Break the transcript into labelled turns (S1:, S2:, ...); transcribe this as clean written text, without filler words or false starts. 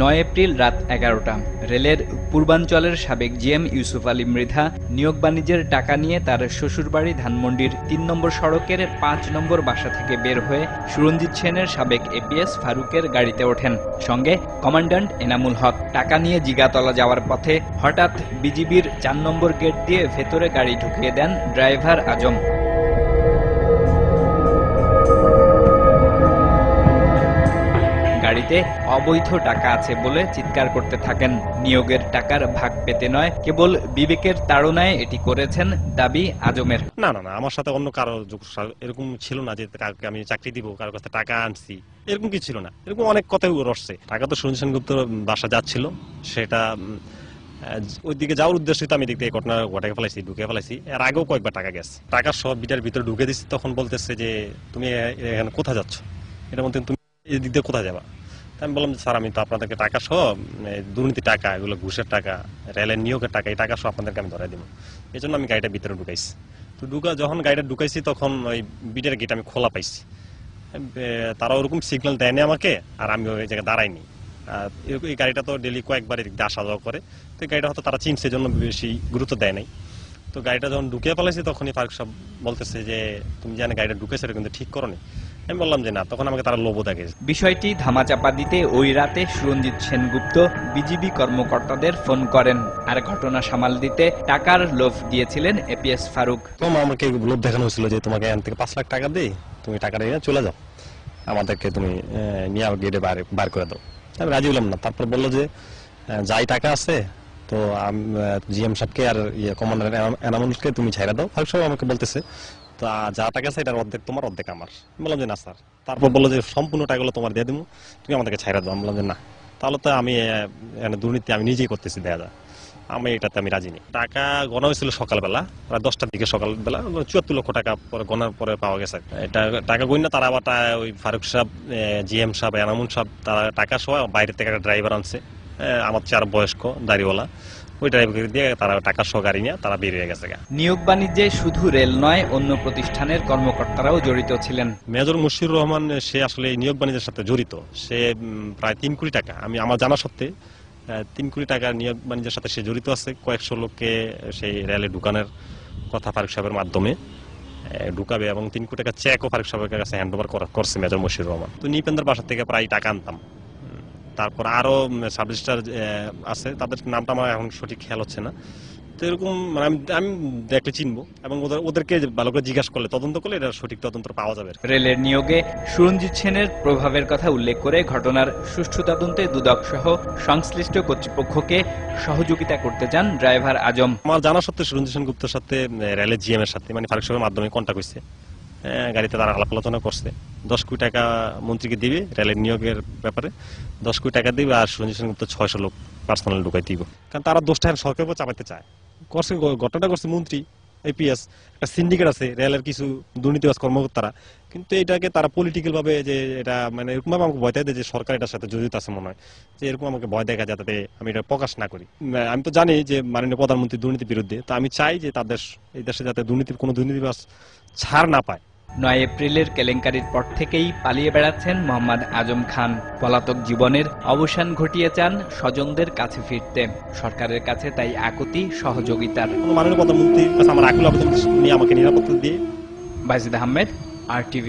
S1: ৯ April রাত ১১টা। রেলের পূর্বাঞ্চলের সাবেক জিএম ইউসুফ আলী মৃধা নিয়োগ বাণিজ্যের টাকা নিয়ে তার শ্বশুরবাড়ি ধানমন্ডির ৩ নম্বর সড়কের ৫ নম্বর বাসা থেকে বের হয়ে সুরঞ্জিত সেনের সাবেক এপিএস ফারুকের গাড়িতে ওঠেন, সঙ্গে কমান্ড্যান্ট এনামুল হক। টাকা নিয়ে জিগাতলা যাওয়ার পথে হঠাৎ বিজিবির ৪ নম্বর গেট দিয়ে ভেতরে গাড়ি ঢুকিয়ে দেন ড্রাইভার আজম। গাড়িতে অবৈধ টাকা আছে বলে চিৎকার করতে থাকেন। নিয়োগের টাকার ভাগ পেতে নয়, কেবল বিবেকের তাড়নায় এটি করেছেন দাবি আজমের।
S2: না না না, আমার সাথে অন্য কারো এরকম ছিল না যে কাউকে আমি চাকরি দিব, কারোর কাছে টাকা আনছি, এরকম কিছু ছিল না। এরকম অনেক কথাই রসছে। টাকা তো সুরঞ্জিত সেনগুপ্তর বাসা যাচ্ছিল, সেটা ওই দিকে যাওয়ার উদ্দেশ্যে তো আমি দিক থেকে ঘটনা ঘটাকে ফেলাইছি, ঢুকে ফেলাইছি। এর আগেও কয়েকবার টাকা গেছে, টাকা সব বিটার ভিতরে ঢুকে দিচ্ছি। তখন বলতেছে যে তুমি এখানে কোথায় যাচ্ছ, এটা বলতে তুমি এই দিক দিয়ে কোথায় যাবা। আমি বললাম স্যার আমি তো আপনাদেরকে টাকা সব দুর্নীতি টাকা, এগুলো ঘুষের টাকা, রেলের নিয়োগের টাকা, এই টাকা সব আপনাদেরকে আমি ধরাই দিব। এই জন্য আমি গাড়িটা ভিতরে ঢুকাইছি। তো যখন গাড়িটা ঢুকাইছি তখন ওই বিটের গেট আমি খোলা পাইছি। তারা ওরকম সিগন্যাল দেয়নি আমাকে, আর আমি ওই জায়গায় দাঁড়াইনি। এই গাড়িটা তো ডেলি কয়েকবার আসা যাওয়া করে, তো এই গাড়িটা হয়তো তারা চিনছে, জন্য বেশি গুরুত্ব দেয় নাই। তো গাড়িটা যখন ঢুকিয়ে ফেলাইছি তখনই ফারুক সাহেব বলতেছে যে তুমি জানো গাড়িটা ঢুকেছে, এটা কিন্তু ঠিক করোনি। আমি বললাম যে না, তখন আমাকে তারা লোভ দেখে।
S1: বিষয়টি ধামাচাপা দিতে ওই রাতে সুরঞ্জিত সেনগুপ্ত বিজিবি কর্মকর্তাদের ফোন করেন, আর ঘটনা সামাল দিতে টাকার লোভ দিয়েছিলেন এপিএস ফারুক।
S2: আমাকে লোভ দেখানো হয়েছিল যে তোমাকে এখান থেকে ৫ লাখ টাকা দিই, তুমি টাকাটা নিয়ে চলে যাও, আমাদেরকে তুমি নিয়ে গেটে বার করে দাও। আমি রাজি হলাম না। তারপর বললো যে যাই টাকা আছে তো জিএম সাহেবকে আর কমান্ডার এনামুলকে তুমি ছাইড়া দাও। ফারুক সাহেব আমাকে বলতেছে যা টাকা আছে এটার অর্ধেক তোমার, অর্ধেক আমার। বললাম যে না স্যার। তারপর বললো যে সম্পূর্ণ টাকাগুলো তোমার দিয়ে দেবো, তুমি আমাদেরকে ছাইড়া দাও। বললাম যে না, তাহলে তো আমি দুর্নীতি আমি নিজেই করতেছি, দেখা যায় আমি এটাতে আমি রাজি নেই। টাকা গণা হয়েছিল সকালবেলা, প্রায় 10টার দিকে সকালবেলা ৭৪ লক্ষ টাকা পরে গণার পরে পাওয়া গেছে। এটা টাকা গণ না, তারা আবার ওই ফারুক সাহেব, জিএম সাহেব, এনামুল সাহেব, তারা টাকা সহ বাইরে থেকে একটা ড্রাইভার আনছে, আমার 4 বয়স্ক দাড়িওয়ালা, ওই ড্রাইভার দিয়ে তারা টাকা সহ গাড়ি নিয়ে তারা বেরিয়ে গেছে।
S1: নিয়োগ বাণিজ্যে শুধু রেল নয়, অন্য প্রতিষ্ঠানের কর্মকর্তারাও জড়িত ছিলেন।
S2: মেজর মুশিউর রহমান সে আসলে নিয়োগ বাণিজ্যের সাথে জড়িত। সে প্রায় 3 কোটি টাকা, আমি আমার জানা সত্ত্বে 3 কোটি টাকা নিয়োগ বাণিজ্যের সাথে সে জড়িত আছে। কয়েকশো লোককে সেই রেলে ঢুকানোর কথা ফারুক সাহেবের মাধ্যমে ঢুকাবে, এবং 3 কোটি টাকা চেকও ফারুক সাহেবের কাছে হ্যান্ড ওভার করছে মেজর মুশিউর রহমান। তো নিপেন্দ্র বাসা থেকে প্রায় টাকা আনতাম। তারপর আরো সাব রেজিস্ট্রার আছে, তাদের নামটা আমার এখন সঠিক খেয়াল হচ্ছে না। তো এরকম মানে আমি দেখলে চিনবো, এবং ওদেরকে ভালো করে জিজ্ঞাসা করলে, তদন্ত করলে এটা সঠিক তদন্ত পাওয়া যাবে।
S1: রেলের নিয়োগে সুরঞ্জিত সেনের প্রভাবের কথা উল্লেখ করে ঘটনার সুষ্ঠু তদন্তে দুদক সহ সংশ্লিষ্ট কর্তৃপক্ষকে সহযোগিতা করতে চান ড্রাইভার আজম।
S2: আমার জানা সত্ত্বে সুরঞ্জিত সেনগুপ্তের সাথে রেলের জিএম এর সাথে মানে ফারুক সাহেবের মাধ্যমে কন্ট্যাক্ট হয়েছে, গাড়িতে তারা আলাপ আলোচনা করছে। 10 কোটি টাকা মন্ত্রীকে দিবে রেলের নিয়োগের ব্যাপারে, 10 কোটি টাকা দিবে, আর সুরঞ্জিত সেনগুপ্ত 600 লোক পার্সোনাল ঢুকাই দিব। কারণ তারা দোষটা সরকারের উপর চাপাইতে চায়। করছে ঘটনাটা করছে মন্ত্রী, এপিএস, একটা সিন্ডিকেট আছে রেলের কিছু দুর্নীতিবাজ কর্মকর্তারা, কিন্তু এটাকে তারা পলিটিক্যাল ভাবে যে এটা মানে এরকম ভাবে আমাকে ভয় দেয় যে সরকার এটার সাথে জড়িত আছে মনে হয়, যে এরকম আমাকে ভয় দেখা যাতে আমি এটা প্রকাশ না করি। আমি তো জানি যে মাননীয় প্রধানমন্ত্রী দুর্নীতির বিরুদ্ধে, তো আমি চাই যে তাদের এই দেশে যাতে কোনো দুর্নীতিবাজ ছাড় না পায়।
S1: 9 এপ্রিলের কেলেঙ্কারির পর থেকেই পালিয়ে বেড়াচ্ছেন মোহাম্মদ আজম খান। পলাতক জীবনের অবসান ঘটিয়ে চান স্বজনদের কাছে ফিরতে। সরকারের কাছে তাই আকুতি সহযোগিতার।
S2: মাননীয় প্রধানমন্ত্রীর কাছে আমার আকুল আবেদন নিয়ে আমাকে নিরাপত্তা দিয়ে।
S1: বাজিদ আহমেদ, RTV।